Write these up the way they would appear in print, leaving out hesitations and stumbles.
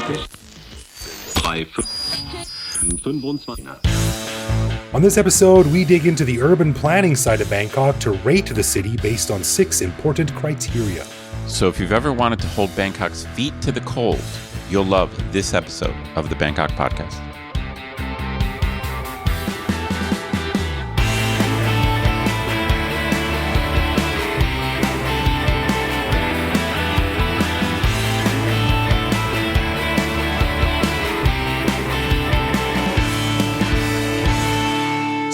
On this episode, we dig into the urban planning side of Bangkok to rate the city based on 6 important criteria. So if you've ever wanted to hold Bangkok's feet to the cold, you'll love this episode of the Bangkok Podcast.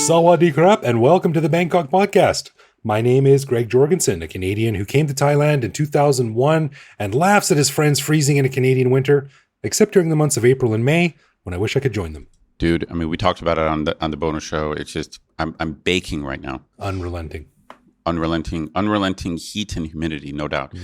Sawadee krap, and welcome to the Bangkok Podcast. My name is Greg Jorgensen, a Canadian who came to Thailand in 2001 and laughs at his friends freezing in a Canadian winter, except during the months of April and May, when I wish I could join them. Dude, I mean, we talked about it on the bonus show. It's just, I'm baking right now. Unrelenting heat and humidity, no doubt.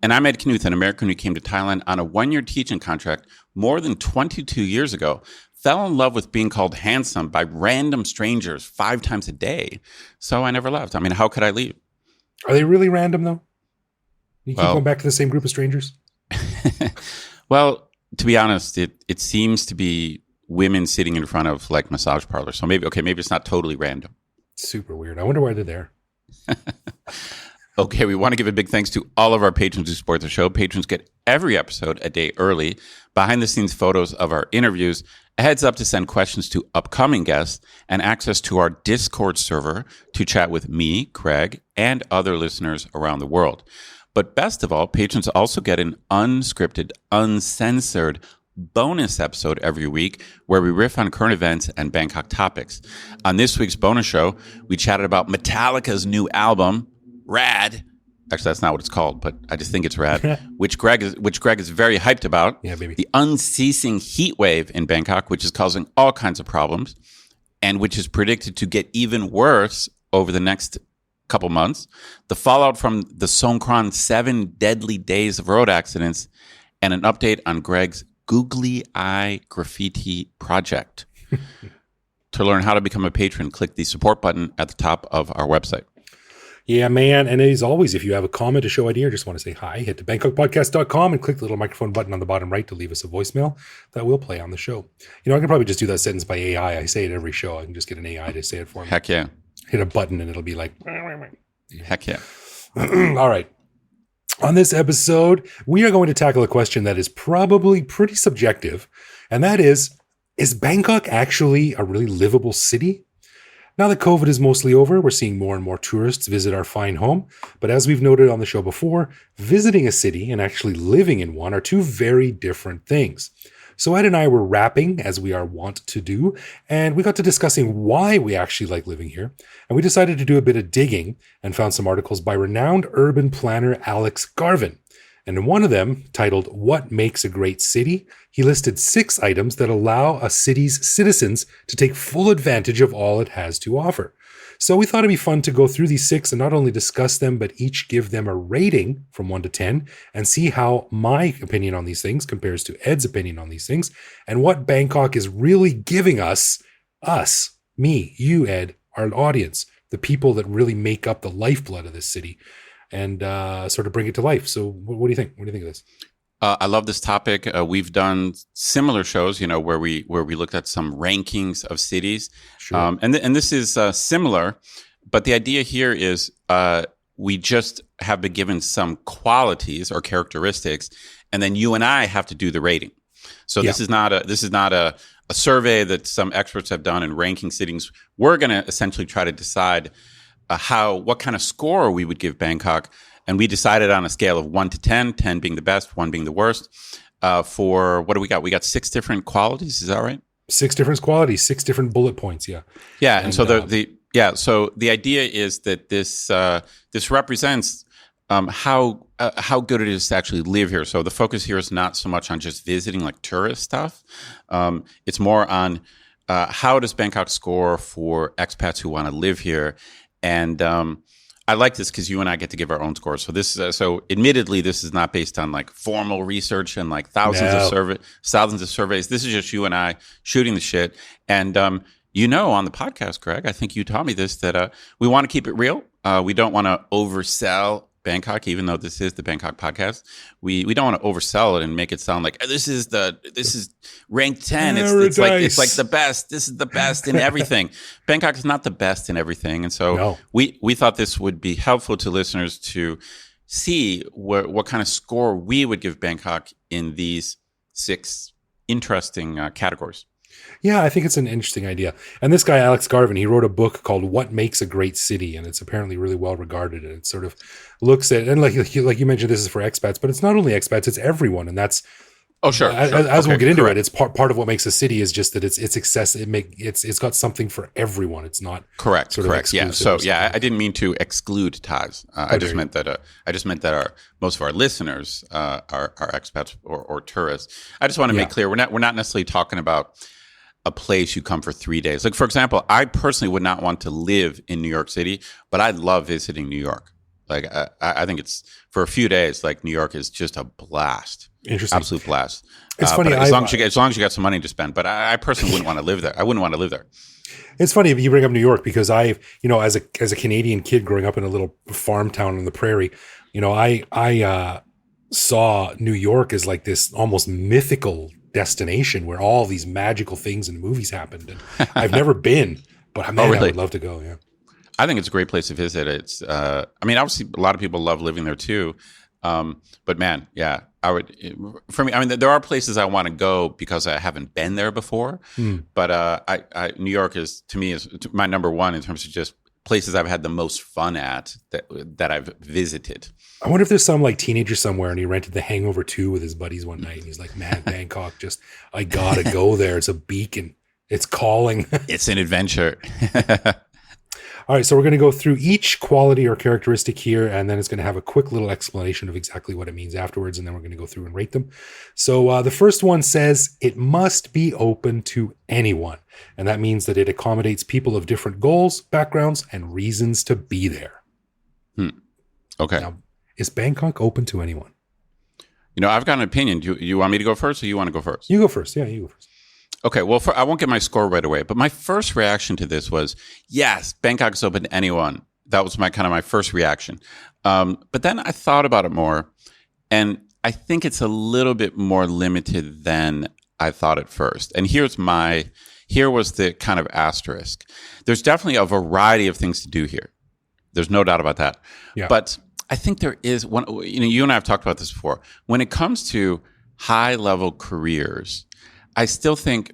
And I'm Ed Knuth, an American who came to Thailand on a 1-year teaching contract more than 22 years ago. Fell in love with being called handsome by random strangers 5 times a day. So I never left. I mean, how could I leave? Are they really random, though? You keep going back to the same group of strangers? Well, to be honest, it seems to be women sitting in front of like massage parlors. So maybe it's not totally random. Super weird. I wonder why they're there. Okay, we want to give a big thanks to all of our patrons who support the show. Patrons get every episode a day early, behind-the-scenes photos of our interviews, a heads up to send questions to upcoming guests, and access to our Discord server to chat with me, Craig, and other listeners around the world. But best of all, patrons also get an unscripted, uncensored bonus episode every week where we riff on current events and Bangkok topics. On this week's bonus show, we chatted about Metallica's new album, Rad. Actually, that's not what it's called, but I just think it's rad. which Greg is very hyped about. Yeah, baby. The unceasing heat wave in Bangkok, which is causing all kinds of problems, and which is predicted to get even worse over the next couple months. The fallout from the Songkran 7 deadly days of road accidents, and an update on Greg's googly eye graffiti project. To learn how to become a patron, click the support button at the top of our website. Yeah, man. And as always, if you have a comment, a show idea, or just want to say hi, hit the BangkokPodcast.com and click the little microphone button on the bottom right to leave us a voicemail that will play on the show. You know, I can probably just do that sentence by AI. I say it every show. I can just get an AI to say it for me. Heck yeah. Hit a button and it'll be like... Heck yeah. All right. On this episode, we are going to tackle a question that is probably pretty subjective, and that is Bangkok actually a really livable city? Now that COVID is mostly over, we're seeing more and more tourists visit our fine home. But as we've noted on the show before, visiting a city and actually living in one are two very different things. So Ed and I were rapping, as we are wont to do, and we got to discussing why we actually like living here. And we decided to do a bit of digging and found some articles by renowned urban planner Alex Garvin. And in one of them, titled What Makes a Great City, he listed 6 items that allow a city's citizens to take full advantage of all it has to offer. So we thought it'd be fun to go through these 6 and not only discuss them, but each give them a rating from 1 to 10 and see how my opinion on these things compares to Ed's opinion on these things and what Bangkok is really giving us, me, you, Ed, our audience, the people that really make up the lifeblood of this city. And sort of bring it to life. So what do you think? What do you think of this? I love this topic. We've done similar shows, you know, where we looked at some rankings of cities. Sure. And this is similar, but the idea here is we just have been given some qualities or characteristics, and then you and I have to do the rating. So this is not a survey that some experts have done in ranking cities. We're going to essentially try to decide what kind of score we would give Bangkok. And we decided on a scale of 1 to 10, 10 being the best, 1 being the worst. For what do we got? We got 6 different qualities. Is that right? 6 different qualities, 6 different bullet points. Yeah. Yeah. And so so the idea is that this represents how good it is to actually live here. So the focus here is not so much on just visiting like tourist stuff. It's more on how does Bangkok score for expats who want to live here. And I like this because you and I get to give our own scores. So this is admittedly, this is not based on like formal research and like thousands of surveys. This is just you and I shooting the shit. And on the podcast, Greg, I think you taught me this, that we want to keep it real. We don't want to oversell Bangkok, even though this is the Bangkok podcast, we don't want to oversell it and make it sound like this is ranked 10. It's like the best. This is the best in everything. Bangkok is not the best in everything, and so we thought this would be helpful to listeners to see what kind of score we would give Bangkok in these 6 interesting categories. Yeah, I think it's an interesting idea. And this guy, Alex Garvin, he wrote a book called What Makes a Great City, and it's apparently really well regarded. And it sort of looks at, and like you mentioned, this is for expats, but it's not only expats, it's everyone. And that's, as we'll get into it, it's part of what makes a city is just that it's it's got something for everyone. It's not correct. Yeah. So I I didn't mean to exclude Thais. I just meant that most of our listeners are expats or tourists. I just want to make clear we're not necessarily talking about a place you come for 3 days. Like, for example, I personally would not want to live in New York City, but I love visiting New York. Like, I think it's for a few days, like New York is just a blast. Interesting. Absolute blast. It's funny. As long as you got some money to spend, but I personally wouldn't want to live there. I wouldn't want to live there. It's funny you bring up New York because as a Canadian kid growing up in a little farm town on the prairie, I saw New York as like this almost mythical destination where all these magical things in the movies happened. And I've never been, but I would love to go. Yeah. I think it's a great place to visit. It's, obviously a lot of people love living there too. But man, yeah, there are places I want to go because I haven't been there before. But New York is my number one in terms of just places I've had the most fun at that I've visited. I wonder if there's some like teenager somewhere and he rented The Hangover 2 with his buddies one night and he's like, man, Bangkok, I gotta go there. It's a beacon. It's calling. It's an adventure. All right, so we're going to go through each quality or characteristic here, and then it's going to have a quick little explanation of exactly what it means afterwards, and then we're going to go through and rate them. So the first one says it must be open to anyone, and that means that it accommodates people of different goals, backgrounds, and reasons to be there. Okay. Now, is Bangkok open to anyone? I've got an opinion. Do you want me to go first, or you want to go first? You go first. Yeah, you go first. Okay, well, I won't get my score right away, but my first reaction to this was, yes, Bangkok is open to anyone. That was my first reaction. But then I thought about it more, and I think it's a little bit more limited than I thought at first. And here was the kind of asterisk. There's definitely a variety of things to do here. There's no doubt about that. Yeah. But I think there is one, you and I have talked about this before. When it comes to high-level careers, I still think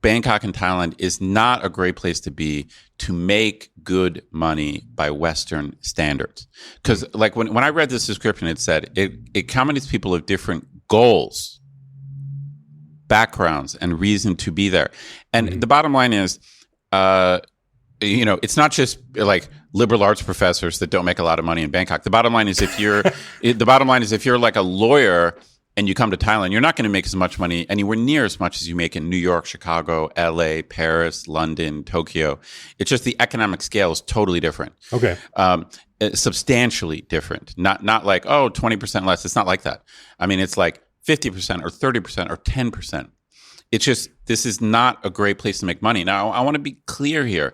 Bangkok and Thailand is not a great place to be to make good money by Western standards. Because like when I read this description, it said it accommodates people of different goals, backgrounds, and reason to be there. And the bottom line is, it's not just like liberal arts professors that don't make a lot of money in Bangkok. The bottom line is if you're like a lawyer and you come to Thailand, you're not going to make as much money, anywhere near as much as you make in New York, Chicago, LA, Paris, London, Tokyo. It's just the economic scale is totally different. Okay. Substantially different. Not like, 20% less. It's not like that. I mean, it's like 50% or 30% or 10%. It's just, this is not a great place to make money. Now, I want to be clear here.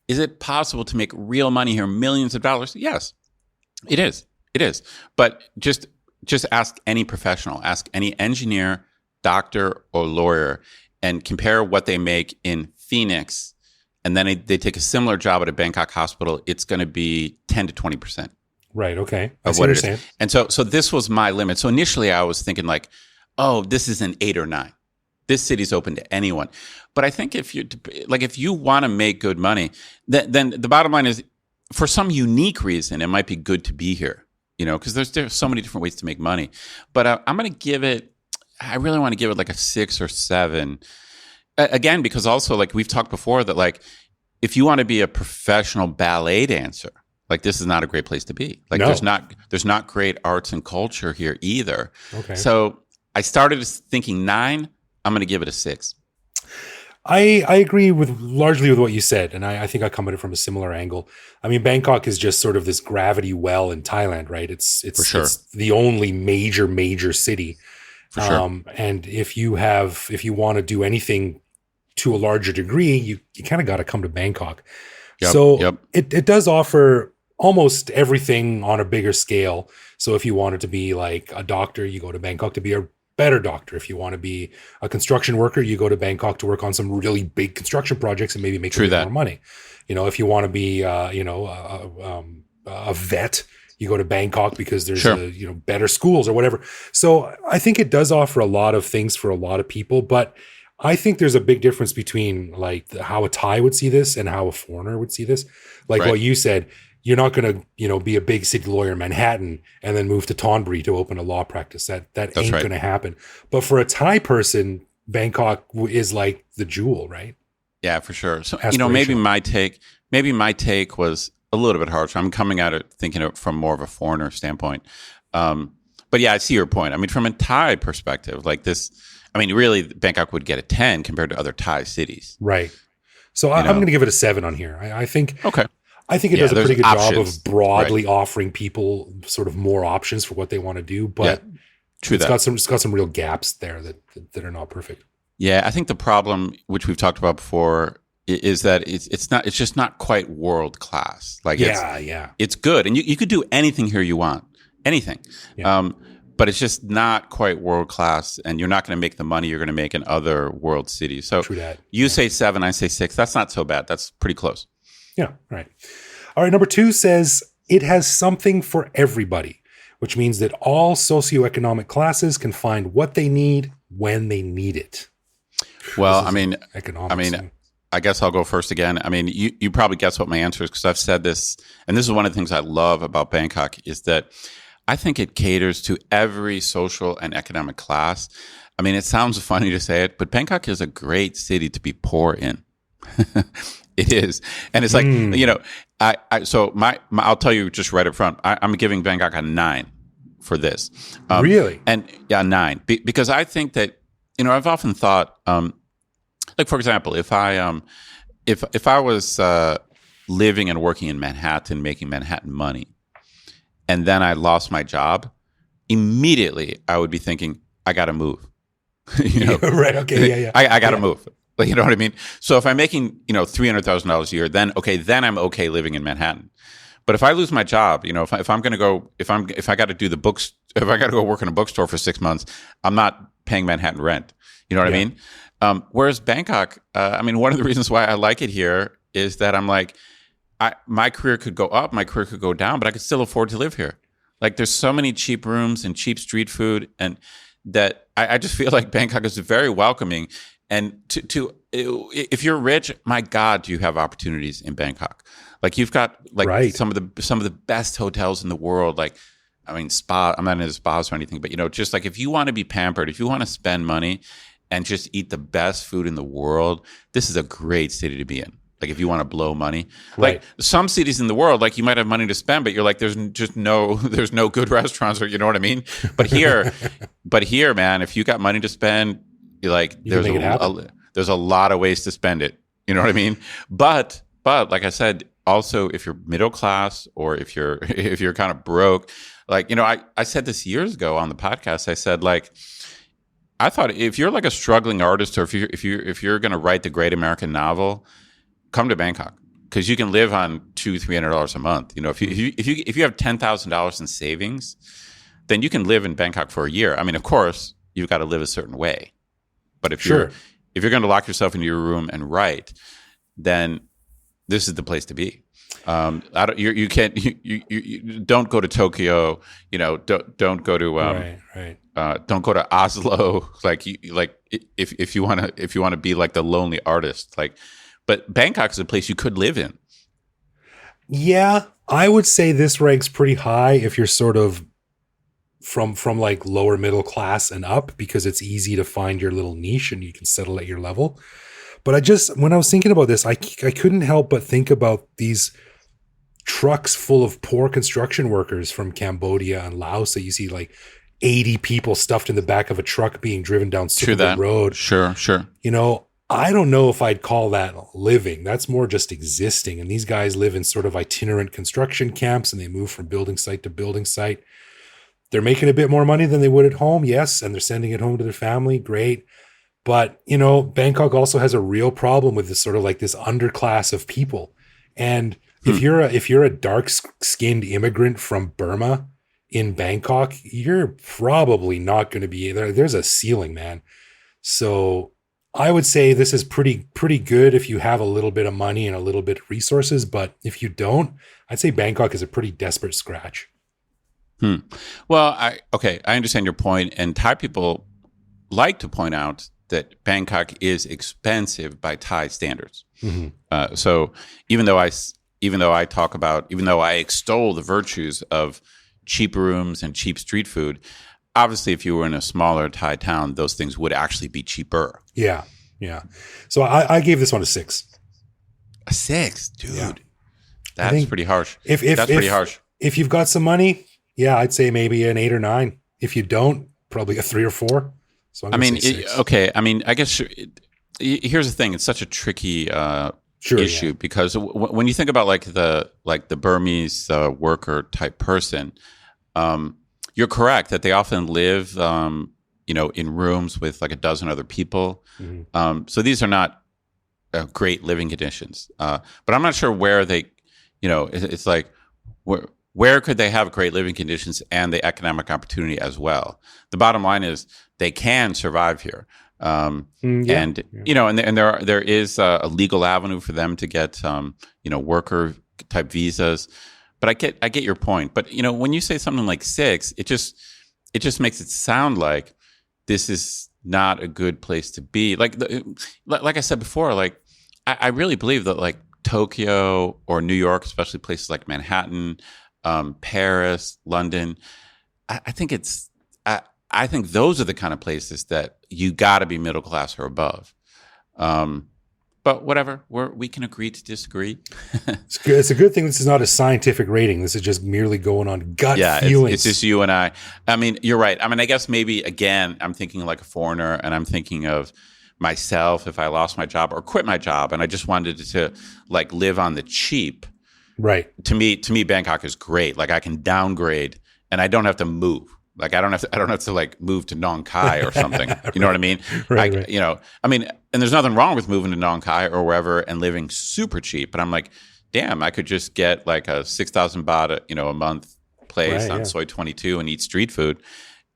Is it possible to make real money here, millions of dollars? Yes, it is. It is. But just ask any professional, ask any engineer, doctor, or lawyer, and compare what they make in Phoenix, and then they take a similar job at a Bangkok hospital. It's going to be 10 to 20%. Right. Okay. Of what it is. And so this was my limit. So initially, I was thinking like, this is an 8 or 9. This city's open to anyone. But I think if you want to make good money, then the bottom line is, for some unique reason, it might be good to be here. Because there's so many different ways to make money. But I'm going to give it, I really want to give it like a 6 or 7. Again, because also like we've talked before that like, if you want to be a professional ballet dancer, like this is not a great place to be. Like there's not great arts and culture here either. Okay. So I started thinking 9, I'm going to give it a 6. I agree largely with what you said, and I think I come at it from a similar angle. I mean, Bangkok is just sort of this gravity well in Thailand, right? It's the only major city. For sure. And if you want to do anything to a larger degree, you kind of got to come to Bangkok. Yep, so It does offer almost everything on a bigger scale. So if you wanted to be like a doctor, you go to Bangkok to be a better doctor. If you want to be a construction worker, you go to Bangkok to work on some really big construction projects and maybe make a bit more money. If you want to be, a vet, you go to Bangkok because there's better schools or whatever. So I think it does offer a lot of things for a lot of people, but I think there's a big difference between like how a Thai would see this and how a foreigner would see this. Like what you said, you're not going to, be a big city lawyer in Manhattan and then move to Thonburi to open a law practice. That ain't going to happen. But for a Thai person, Bangkok is like the jewel, right? Yeah, for sure. So, maybe my take was a little bit harsh. I'm coming at it thinking of from more of a foreigner standpoint. But yeah, I see your point. I mean, from a Thai perspective, like this, I mean, really, Bangkok would get a 10 compared to other Thai cities. Right. So I'm going to give it a 7 on here. I think. Okay. I think it does a pretty good job of broadly offering people sort of more options for what they want to do, but it's got some real gaps there that are not perfect. Yeah, I think the problem, which we've talked about before, is that it's just not quite world class. Like it's good, and you could do anything here you want, anything. Yeah. But it's just not quite world class, and you're not going to make the money you're going to make in other world cities. So you say 7, I say 6. That's not so bad. That's pretty close. Yeah, right. All right, number 2 says it has something for everybody, which means that all socioeconomic classes can find what they need when they need it. Well, I guess I'll go first again. I mean, you probably guess what my answer is because I've said this, and this is one of the things I love about Bangkok is that I think it caters to every social and economic class. I mean, it sounds funny to say it, but Bangkok is a great city to be poor in. It is. And it's like, I'll tell you just right up front, I'm giving Bangkok a 9 for this. Really? And 9. Because I think that, I've often thought, like, for example, if I was living and working in Manhattan, making Manhattan money, and then I lost my job, immediately I would be thinking, I got to move. Right. Okay. Yeah. I got to move. Like, you know what I mean? So if I'm making, $300,000 a year, then I'm okay living in Manhattan. But if I lose my job, if I'm going to go, if I got to do the books, if I got to go work in a bookstore for 6 months, I'm not paying Manhattan rent. You know what I mean? Whereas Bangkok, one of the reasons why I like it here is that I'm like, my career could go up, my career could go down, but I could still afford to live here. Like, there's so many cheap rooms and cheap street food, and that I just feel like Bangkok is very welcoming. And if you're rich, my God, do you have opportunities in Bangkok? Like, you've got some of the best hotels in the world. Like, spa. I'm not into spas or anything, but just like if you want to be pampered, if you want to spend money and just eat the best food in the world, this is a great city to be in. Like, if you want to blow money, like some cities in the world, like you might have money to spend, but you're like, there's no good restaurants, or you know what I mean? But here, man, if you got money to spend, there's a lot of ways to spend it. You know what I mean? But like I said, also if you're middle class or if you're kind of broke, I said this years ago on the podcast. I said, like, I thought if you're like a struggling artist, or if you're going to write the great American novel, come to Bangkok, because you can live on $200-$300 a month. If you have $10,000 in savings, then you can live in Bangkok for a year. I mean, of course, you've got to live a certain way. But if you're going to lock yourself into your room and write, then this is the place to be. You can't. You don't go to Tokyo. Don't go to don't go to Oslo. If you want to be like the lonely artist. But Bangkok is a place you could live in. Yeah, I would say this ranks pretty high if you're sort of from like lower middle class and up, because it's easy to find your little niche and you can settle at your level. But when I was thinking about this, I couldn't help but think about these trucks full of poor construction workers from Cambodia and Laos that you see, like 80 people stuffed in the back of a truck being driven down Sukhumvit Road. Sure. I don't know if I'd call that living. That's more just existing. And these guys live in sort of itinerant construction camps, and they move from building site to building site. They're making a bit more money than they would at home, yes, and they're sending it home to their family, great. But, Bangkok also has a real problem with this sort of like this underclass of people. And If you're a dark skinned immigrant from Burma in Bangkok, you're probably not going to be there. There's a ceiling, man. So I would say this is pretty good if you have a little bit of money and a little bit of resources. But if you don't, I'd say Bangkok is a pretty desperate scratch. Well, I understand your point, and Thai people like to point out that Bangkok is expensive by Thai standards. So even though I extol the virtues of cheap rooms and cheap street food, obviously if you were in a smaller Thai town, those things would actually be cheaper. Yeah. So I gave this one a 6. A 6, dude. Yeah. That's pretty harsh. That's pretty harsh. If you've got some money, yeah, I'd say maybe an 8 or 9. If you don't, probably a 3 or 4. So I guess here's the thing. It's such a tricky issue because when you think about like the Burmese worker type person, you're correct that they often live, in rooms with like a dozen other people. So these are not great living conditions. But I'm not sure where they, it's like where could they have great living conditions and the economic opportunity as well? The bottom line is they can survive here. And there is a legal avenue for them to get, worker type visas. But I get your point. But, when you say something like 6, it just makes it sound like this is not a good place to be. Like I said before, like I really believe that like Tokyo or New York, especially places like Manhattan, Paris, London, I think those are the kind of places that you got to be middle class or above. But whatever, we can agree to disagree. It's a good thing this is not a scientific rating. This is just merely going on gut feelings. It's just you and I. I mean, you're right. I mean, I guess maybe, again, I'm thinking like a foreigner, and I'm thinking of myself if I lost my job or quit my job, and I just wanted to like live on the cheap. Right. To me, Bangkok is great. Like I can downgrade, and I don't have to move. Like I don't have to like move to Nong Khai or something. You know what I mean? Right. And there's nothing wrong with moving to Nong Khai or wherever and living super cheap. But I'm like, damn, I could just get like a 6,000 baht, a month place on Soi 22 and eat street food,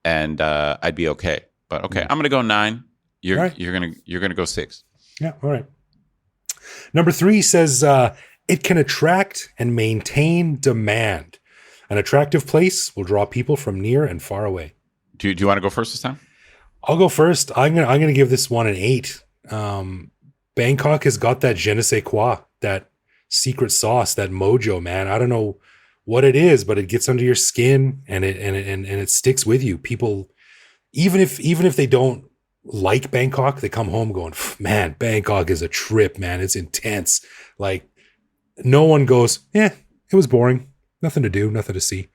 and I'd be okay. But okay, I'm gonna go 9. You're gonna go 6. Yeah. All right. Number 3 says it can attract and maintain demand. An attractive place will draw people from near and far away. Do you want to go first this time? I'll go first. I'm gonna give this one an 8. Bangkok has got that je ne sais quoi, that secret sauce, that mojo, man. I don't know what it is, but it gets under your skin and it sticks with you. People, even if they don't like Bangkok, they come home going, man, Bangkok is a trip, man. It's intense. Like no one goes, it was boring. Nothing to do, nothing to see,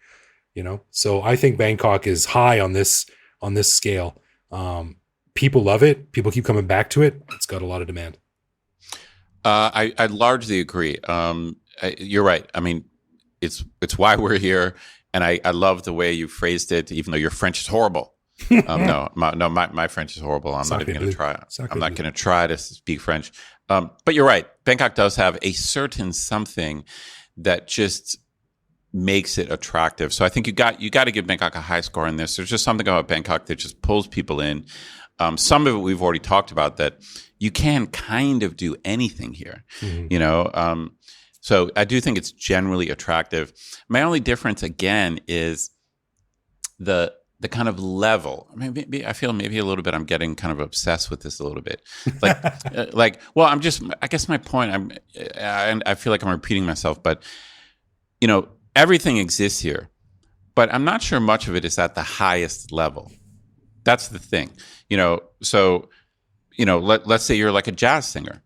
So I think Bangkok is high on this scale. People love it. People keep coming back to it. It's got a lot of demand. I largely agree. You're right. I mean, it's why we're here, and I love the way you phrased it. Even though your French is horrible. My French is horrible. I'm not even going to try. I'm not going to try to speak French. But you're right. Bangkok does have a certain something that just makes it attractive. So I think you got to give Bangkok a high score in this. There's just something about Bangkok that just pulls people in. Some of it we've already talked about, that you can kind of do anything here, So I do think it's generally attractive. My only difference again is the kind of level. Maybe I feel maybe a little bit I'm getting kind of obsessed with this a little bit. Like, I guess my point, I feel like I'm repeating myself, but everything exists here, but I'm not sure much of it is at the highest level. That's the thing, So, let's say you're like a jazz singer,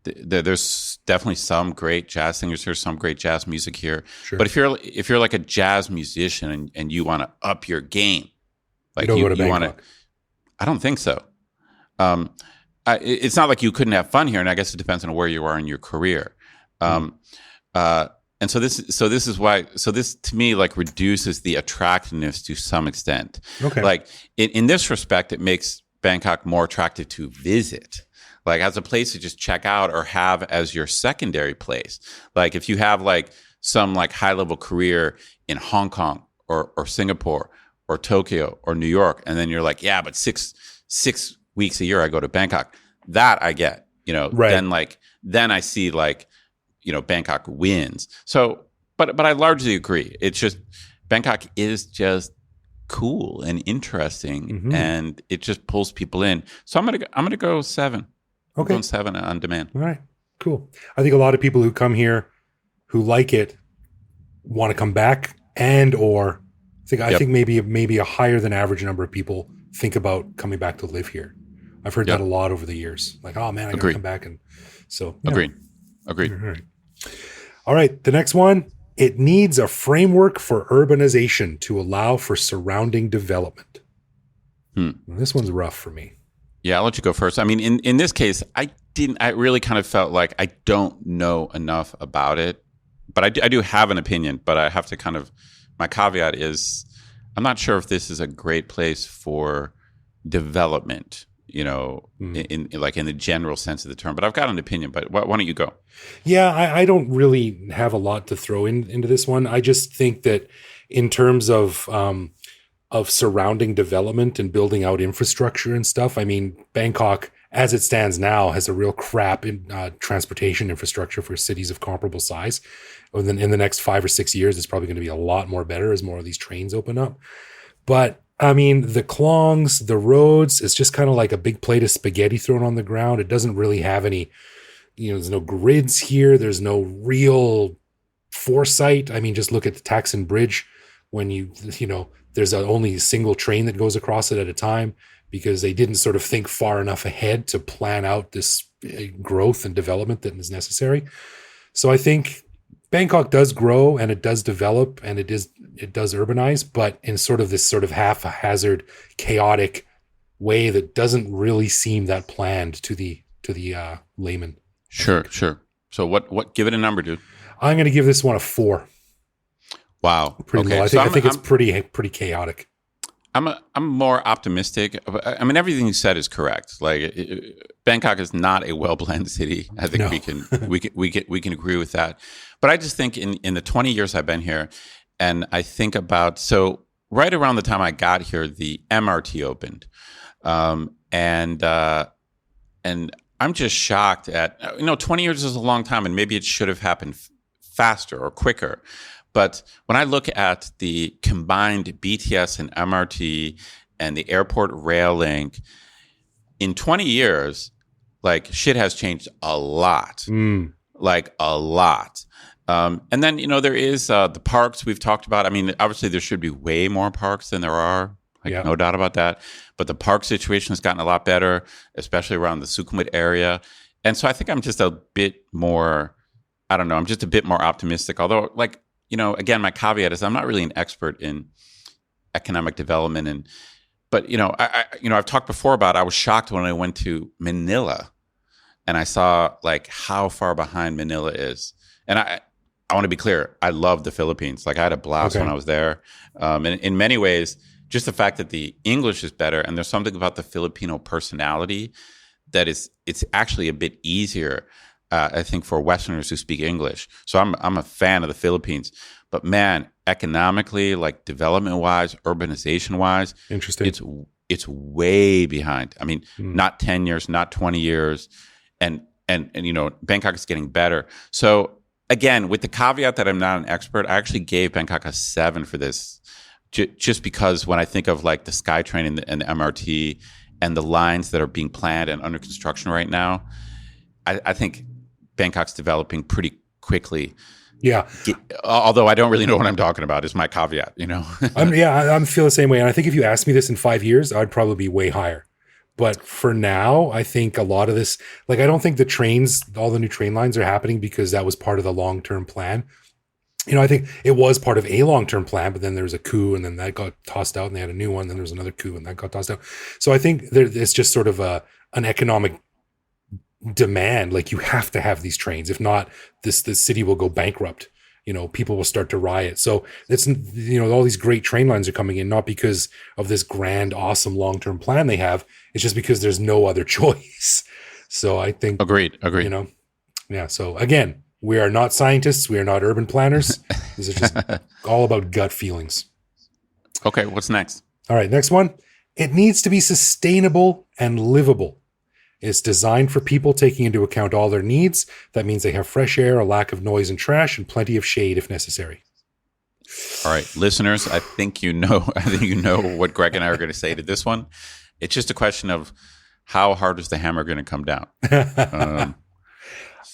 there's definitely some great jazz singers here, some great jazz music here. Sure. But if you're like a jazz musician and you want to up your game, like you want to, I don't think so. It's not like you couldn't have fun here, and I guess it depends on where you are in your career. And so this to me like reduces the attractiveness to some extent. Okay. Like in this respect, it makes Bangkok more attractive to visit. like as a place to just check out or have as your secondary place. Like if you have like some like high level career in Hong Kong or Singapore or Tokyo or New York, and then you're like, yeah, but six weeks a year I go to Bangkok. That I get, Right. then I see like, Bangkok wins. So, but I largely agree. It's just Bangkok is just cool and interesting, and it just pulls people in. So I'm gonna go 7. I'm Okay. going 7 on demand. All right. Cool. I think a lot of people who come here who like it want to come back, and or I think maybe a higher than average number of people think about coming back to live here. I've heard that a lot over the years. Like, oh man, I gotta come back. And so Agreed. All right. All right. The next one. It needs a framework for urbanization to allow for surrounding development. This one's rough for me. Yeah, I'll let you go first. I mean, in this case, I really kind of felt like I don't know enough about it, but I do have an opinion, but I have to kind of, my caveat is I'm not sure if this is a great place for development, in the general sense of the term, but I've got an opinion, but why don't you go? Yeah, I don't really have a lot to throw into this one. I just think that in terms of surrounding development and building out infrastructure and stuff, I mean, Bangkok, as it stands now, has a real crap in transportation infrastructure for cities of comparable size. And then in the next 5 or 6 years, it's probably going to be a lot more better as more of these trains open up. But I mean, the klongs, the roads, it's just kind of like a big plate of spaghetti thrown on the ground. It doesn't really have any, there's no grids here. There's no real foresight. I mean, just look at the Taksim Bridge when there's only a single train that goes across it at a time because they didn't sort of think far enough ahead to plan out this growth and development that is necessary. So I think Bangkok does grow and it does develop and it does urbanize, but in sort of this sort of haphazard, chaotic way that doesn't really seem that planned to the layman. Sure. So what? Give it a number, dude. I'm going to give this one a 4. Wow. Pretty low. I think it's pretty chaotic. I'm more optimistic. I mean, everything you said is correct. Like Bangkok is not a well-planned city. I think we can agree with that. But I just think in the 20 years I've been here, and I think about, so right around the time I got here, the MRT opened, and I'm just shocked at 20 years is a long time, and maybe it should have happened faster or quicker. But when I look at the combined BTS and MRT and the airport rail link, in 20 years, like shit has changed a lot, like a lot. And then, there is the parks we've talked about. I mean, obviously there should be way more parks than there are. No doubt about that. But the park situation has gotten a lot better, especially around the Sukhumvit area. And so I think I'm just a bit more, I'm just a bit more optimistic. Although, again, my caveat is I'm not really an expert in economic development. But I've talked before about I was shocked when I went to Manila and I saw like how far behind Manila is. And I want to be clear, I love the Philippines. Like I had a blast when I was there. And in many ways, just the fact that the English is better and there's something about the Filipino personality that it's actually a bit easier, I think, for Westerners who speak English. So I'm a fan of the Philippines. But man, economically, like development-wise, urbanization-wise, interesting. It's way behind. I mean, not 10 years, not 20 years. And Bangkok is getting better. So again, with the caveat that I'm not an expert, I actually gave Bangkok a 7 for this. Just because when I think of like the SkyTrain and the MRT and the lines that are being planned and under construction right now, I think Bangkok's developing pretty quickly. Yeah. Although I don't really know what I'm talking about is my caveat, I'm feel the same way. And I think if you asked me this in 5 years, I'd probably be way higher. But for now, I think a lot of this, like, I don't think all the new train lines are happening because that was part of the long-term plan. I think it was part of a long-term plan, but then there was a coup and then that got tossed out and they had a new one. Then there was another coup and that got tossed out. So I think it's just sort of an economic demand. Like you have to have these trains. If not, the city will go bankrupt. People will start to riot. So it's, all these great train lines are coming in, not because of this grand, awesome long-term plan they have. It's just because there's no other choice. So I think, Agreed. yeah. So again, we are not scientists. We are not urban planners. This is just all about gut feelings. Okay, what's next? All right, next one. It needs to be sustainable and livable. It's designed for people taking into account all their needs. That means they have fresh air, a lack of noise and trash, and plenty of shade if necessary. All right, listeners, I think you know what Greg and I are going to say to this one. It's just a question of how hard is the hammer going to come down.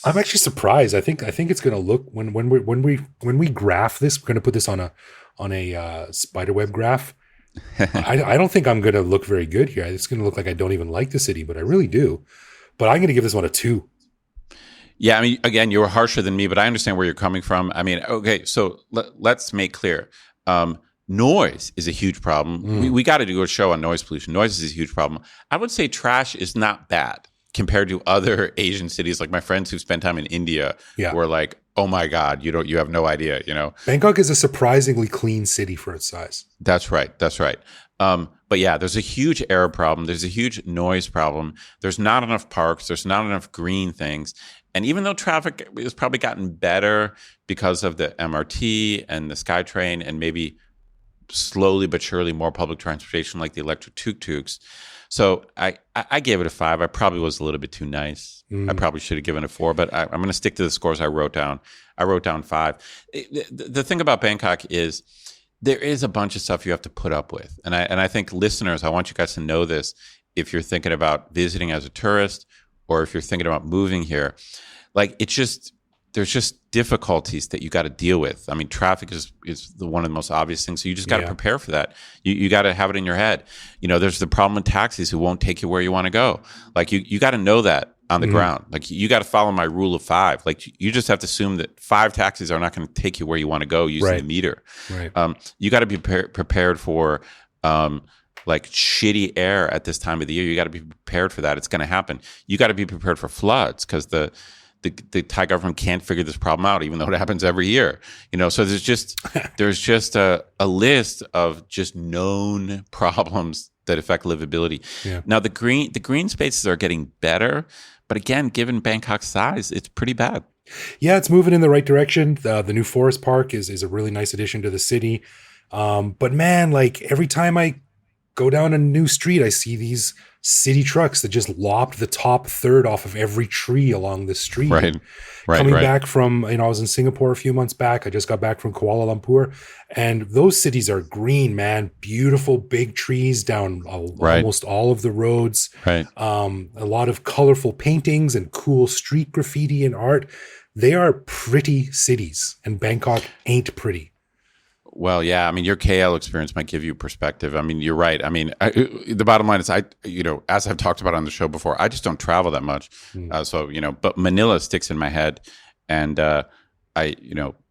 I'm actually surprised. I think it's going to look when we graph this. We're going to put this on a spiderweb graph. I don't think I'm going to look very good here. It's going to look like I don't even like the city, but I really do. But I'm going to give this one a 2. Yeah, I mean, again, you were harsher than me, but I understand where you're coming from. I mean, okay, so let's make clear. Noise is a huge problem. We got to do a show on noise pollution. Noise is a huge problem. I would say trash is not bad compared to other Asian cities. Like my friends who spent time in India were like, oh my God, you have no idea, Bangkok is a surprisingly clean city for its size. That's right. But yeah, there's a huge air problem. There's a huge noise problem. There's not enough parks. There's not enough green things. And even though traffic has probably gotten better because of the MRT and the SkyTrain and maybe slowly but surely more public transportation like the electric tuk-tuks. So I gave it a 5. I probably was a little bit too nice. I probably should have given it a 4, but I'm going to stick to the scores I wrote down. I wrote down 5. The thing about Bangkok is there is a bunch of stuff you have to put up with. And I think listeners, I want you guys to know this if you're thinking about visiting as a tourist or if you're thinking about moving here. Like there's just difficulties that you got to deal with. I mean, traffic is one of the most obvious things. So you just got to prepare for that. You got to have it in your head. There's the problem with taxis who won't take you where you want to go. Like you got to know that on the ground. Like you got to follow my rule of 5. Like you just have to assume that 5 taxis are not going to take you where you want to go using the meter. Right. You got to be prepared for like shitty air at this time of the year. You got to be prepared for that. It's going to happen. You got to be prepared for floods because the Thai government can't figure this problem out, even though it happens every year. So there's just a list of just known problems that affect livability. Yeah. Now the green spaces are getting better, but again, given Bangkok's size, it's pretty bad. Yeah, it's moving in the right direction. The new forest park is a really nice addition to the city. But man, like every time I go down a new street, I see these city trucks that just lopped the top third off of every tree along the street. Right. Coming back from, I was in Singapore a few months back. I just got back from Kuala Lumpur, and those cities are green, man. Beautiful big trees down almost all of the roads. Right. A lot of colorful paintings and cool street graffiti and art. They are pretty cities, and Bangkok ain't pretty. Well, yeah. I mean, your KL experience might give you perspective. I mean, you're right. I mean, the bottom line is, as I've talked about on the show before, I just don't travel that much. But Manila sticks in my head, and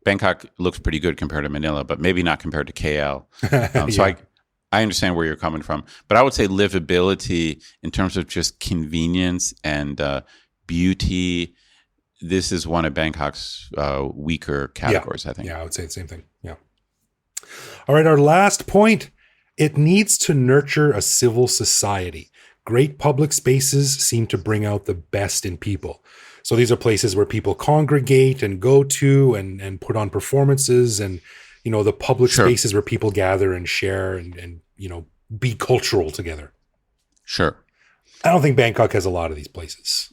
Bangkok looks pretty good compared to Manila, but maybe not compared to KL. So I understand where you're coming from, but I would say livability in terms of just convenience and beauty. This is one of Bangkok's weaker categories, I think. Yeah, I would say the same thing. Yeah. All right, our last point. It needs to nurture a civil society. Great public spaces seem to bring out the best in people. So these are places where people congregate and go to and put on performances and, the public spaces where people gather and share and be cultural together. Sure. I don't think Bangkok has a lot of these places.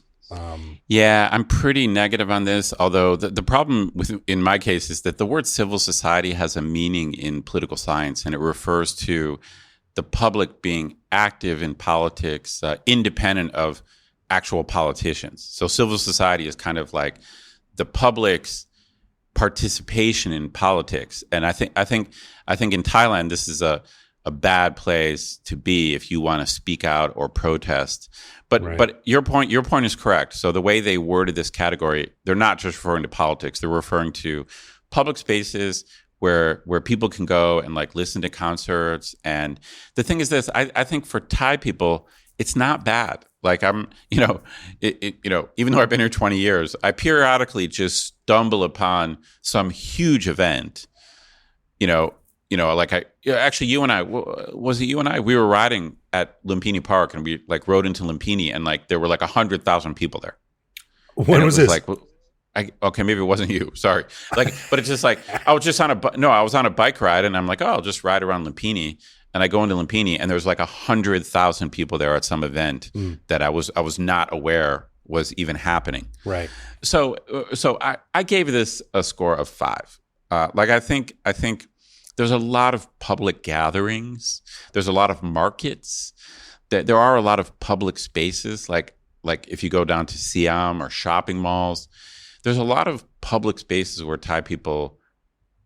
Yeah, I'm pretty negative on this. Although the problem in my case is that the word civil society has a meaning in political science, and it refers to the public being active in politics, independent of actual politicians. So civil society is kind of like the public's participation in politics. And I think in Thailand, this is a bad place to be if you want to speak out or protest. But your point is correct. So the way they worded this category, they're not just referring to politics. They're referring to public spaces where people can go and like listen to concerts. And the thing is this, I think for Thai people, it's not bad. Like even though I've been here 20 years, I periodically just stumble upon some huge event, actually you and I, was it you and I? We were riding at Lumpini Park, and we like rode into Lumpini, and like there were like 100,000 people there. When was this? Like, okay, maybe it wasn't you. Sorry. Like, but it's just like I was on a bike ride, and I'm like, oh, I'll just ride around Lumpini, and I go into Lumpini, and there's like 100,000 people there at some event that I was not aware was even happening. Right. So I gave this a score of 5. Like I think there's a lot of public gatherings. There's a lot of markets. There are a lot of public spaces. Like if you go down to Siam or shopping malls, there's a lot of public spaces where Thai people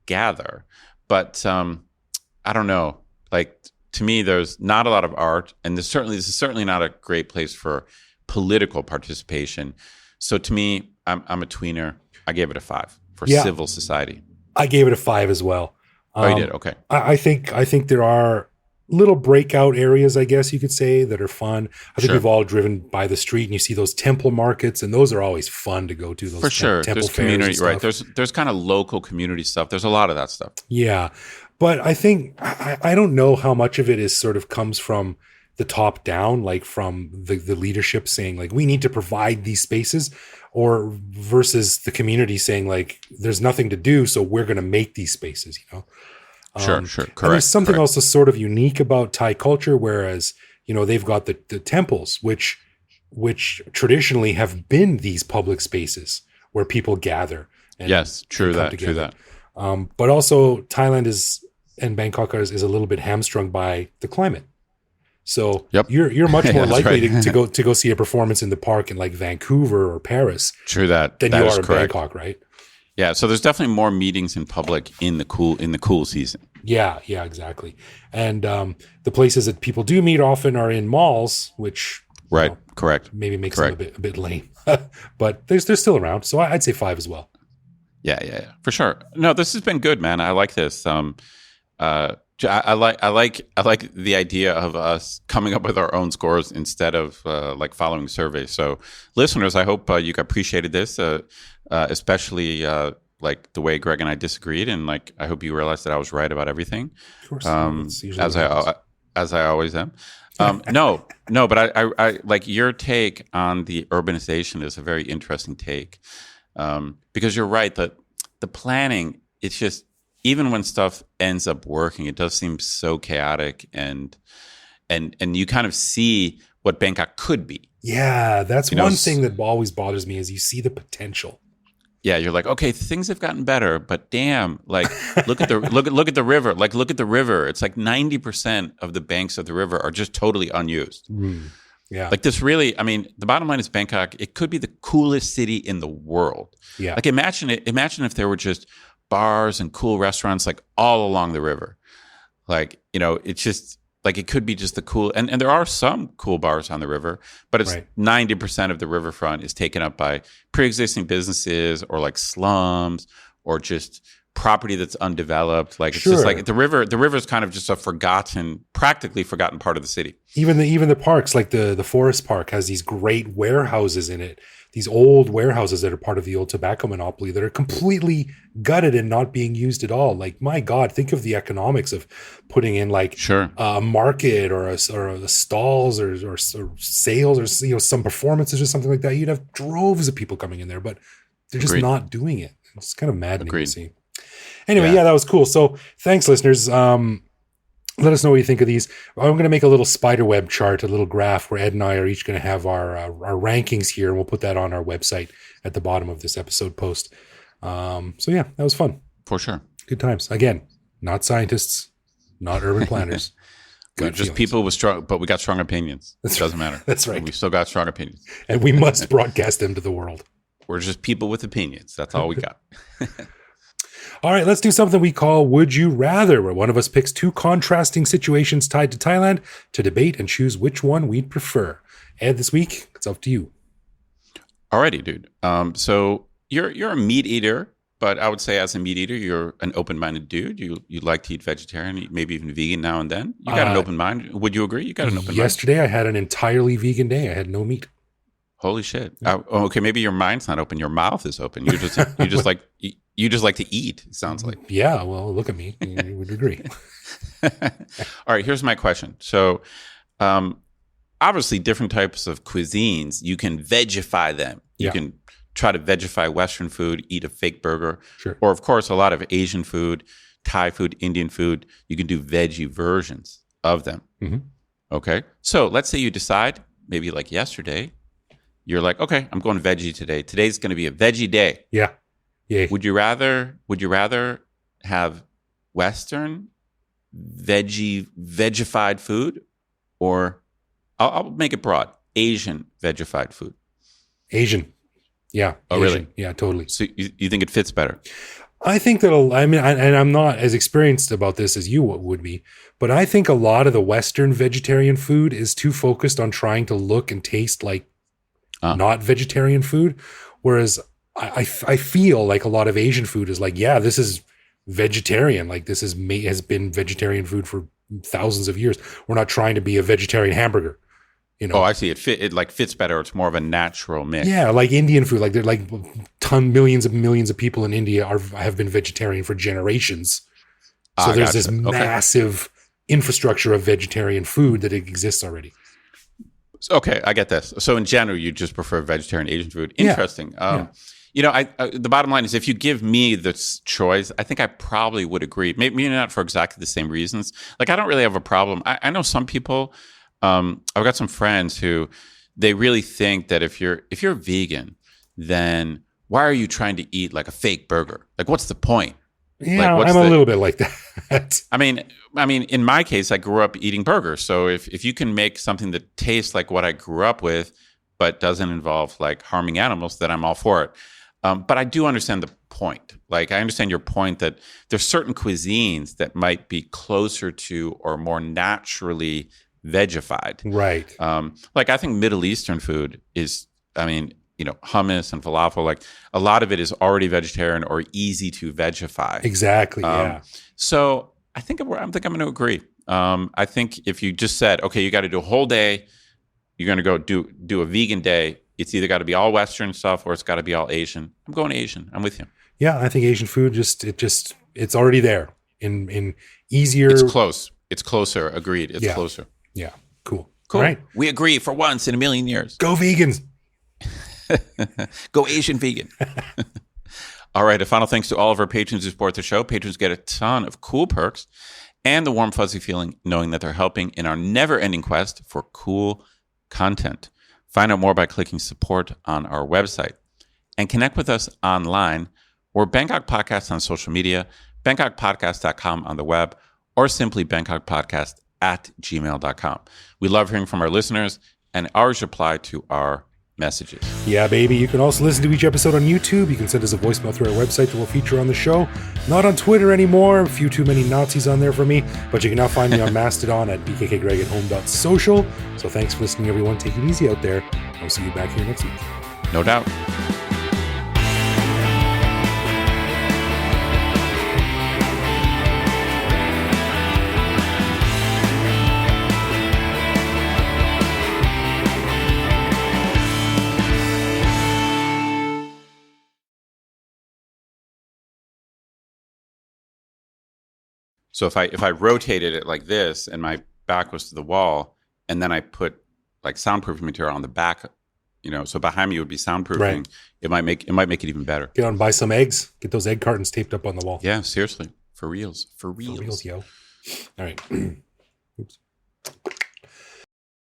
gather. But I don't know. Like to me, there's not a lot of art, and this is certainly not a great place for political participation. So to me, I'm a tweener. I gave it a 5 for civil society. I gave it a 5 as well. Oh, you did? Okay. I think there are little breakout areas, I guess you could say, that are fun. I think we've all driven by the street and you see those temple markets, and those are always fun to go to. Those for sure. Temple There's fairs community, right? There's kind of local community stuff. There's a lot of that stuff. Yeah. But I think, I don't know how much of it is sort of comes from the top down, like from the leadership saying like, we need to provide these spaces, or versus the community saying like, there's nothing to do, so we're going to make these spaces, you know? Sure. Correct. And there's something also sort of unique about Thai culture, whereas, you know, they've got the temples, which traditionally have been these public spaces where people gather. Yes, true that. But also Thailand and Bangkok is a little bit hamstrung by the climate. So you're much more likely to go see a performance in the park in like Vancouver or Paris. True that. Than you are in Bangkok, right? Yeah, so there's definitely more meetings in public in the cool season. Yeah, exactly. And the places that people do meet often are in malls, which correct, maybe makes them a bit lame. But they're still around, so I'd say 5 as well. Yeah, for sure. No, this has been good, man. I like this. I like the idea of us coming up with our own scores instead of like following surveys. So, listeners, I hope you appreciated this, especially like the way Greg and I disagreed, and like I hope you realized that I was right about everything, of course, as I always am. No, but I like your take on the urbanization is a very interesting take, because you're right that the planning, it's just, even when stuff ends up working, it does seem so chaotic, and you kind of see what Bangkok could be. Yeah, that's one thing that always bothers me is you see the potential. Yeah, you're like, okay, things have gotten better, but damn, like look at the look at the river. Like look at the river. It's like 90% of the banks of the river are just totally unused. Yeah. Like this really, I mean, the bottom line is Bangkok, it could be the coolest city in the world. Yeah. Like imagine if there were just bars and cool restaurants like all along the river. Like, you know, it's just like it could be just the cool, and there are some cool bars on the river, but it's 90% of the riverfront is taken up by pre-existing businesses or like slums or just property that's undeveloped. Like it's just like the river is kind of just a practically forgotten part of the city. Even the parks, like the forest park has these great warehouses in it. These old warehouses that are part of the old tobacco monopoly that are completely gutted and not being used at all. Like, my God, think of the economics of putting in like a market or a stalls or sales or, you know, some performances or something like that. You'd have droves of people coming in there, but they're just not doing it. It's kind of maddening to see. Anyway, that was cool. So thanks, listeners. Let us know what you think of these. I'm going to make a little spider web chart, a little graph where Ed and I are each going to have our rankings here, and we'll put that on our website at the bottom of this episode post. So yeah, that was fun. For sure. Good times. Again, not scientists, not urban planners. We're just people with strong, but we got strong opinions. It doesn't matter. That's right. We still got strong opinions. And we must broadcast them to the world. We're just people with opinions. That's all we got. All right, let's do something we call Would You Rather, where one of us picks 2 contrasting situations tied to Thailand to debate and choose which one we'd prefer. Ed, this week, it's up to you. Alrighty, dude. So you're a meat eater, but I would say as a meat eater, you're an open-minded dude. You like to eat vegetarian, maybe even vegan now and then. You got an open mind. Would you agree? You got an open mind. Yesterday, I had an entirely vegan day. I had no meat. Holy shit. Okay, maybe your mind's not open. Your mouth is open. You just like to eat, it sounds like. Yeah, well, look at me. You would agree. All right, here's my question. So Obviously, different types of cuisines, you can vegify them. You can try to vegify Western food, eat a fake burger. Sure. Or, of course, a lot of Asian food, Thai food, Indian food, you can do veggie versions of them. Mm-hmm. Okay. So let's say you decide, maybe like yesterday, you're like, okay, I'm going veggie today. Today's going to be a veggie day. Yeah. Yeah. Would you rather have Western vegified food, or I'll make it broad, Asian vegified food? Asian. Yeah. Oh, Asian. really? Yeah, totally. So you think it fits better? I think and I'm not as experienced about this as you would be, but I think a lot of the Western vegetarian food is too focused on trying to look and taste like not vegetarian food. Whereas I feel like a lot of Asian food is like, yeah, this is vegetarian. Like this has been vegetarian food for thousands of years. We're not trying to be a vegetarian hamburger. You know? Oh, I see. It like fits better. It's more of a natural mix. Yeah, like Indian food. Like they're like millions of people in India have been vegetarian for generations. So there's this massive infrastructure of vegetarian food that exists already. Okay, I get this. So in general, you just prefer vegetarian Asian food. Interesting. You know, the bottom line is, if you give me this choice, I think I probably would agree. Maybe not for exactly the same reasons. Like I don't really have a problem. I know some people. I've got some friends who they really think that if you're vegan, then why are you trying to eat like a fake burger? Like, what's the point? Yeah, like, I'm a little bit like that. I mean, in my case, I grew up eating burgers. So if you can make something that tastes like what I grew up with, but doesn't involve like harming animals, then I'm all for it. But I do understand the point. Like, I understand your point that there's certain cuisines that might be closer to or more naturally vegified. Right. Like, I think Middle Eastern food is, hummus and falafel, like a lot of it is already vegetarian or easy to vegify. Exactly. Yeah. So I think I'm going to agree. I think if you just said, okay, you got to do a whole day, you're going to go do a vegan day. It's either got to be all Western stuff or it's got to be all Asian. I'm going Asian. I'm with you. Yeah, I think Asian food it's already there in easier. It's close. It's closer. Agreed. It's closer. Yeah. Cool. Cool. All right. We agree for once in a million years. Go vegans. Go Asian vegan. All right. A final thanks to all of our patrons who support the show. Patrons get a ton of cool perks and the warm, fuzzy feeling knowing that they're helping in our never-ending quest for cool content. Find out more by clicking support on our website and connect with us online. We're Bangkok Podcast on social media, bangkokpodcast.com on the web, or simply bangkokpodcast@gmail.com. We love hearing from our listeners and ours reply to our messages. Yeah, baby. You can also listen to each episode on YouTube. You can send us a voicemail through our website that we'll feature on the show. Not on Twitter anymore. A few too many Nazis on there for me. But you can now find me on Mastodon at bkkgreg@home.social. So thanks for listening, everyone. Take it easy out there. I'll see you back here next week. No doubt. So if I rotated it like this and my back was to the wall, and then I put like soundproofing material on the back, so behind me would be soundproofing. Right. It might make it even better. Get out and buy some eggs. Get those egg cartons taped up on the wall. Yeah, seriously, for reals, For reals, yo. All right. Oops.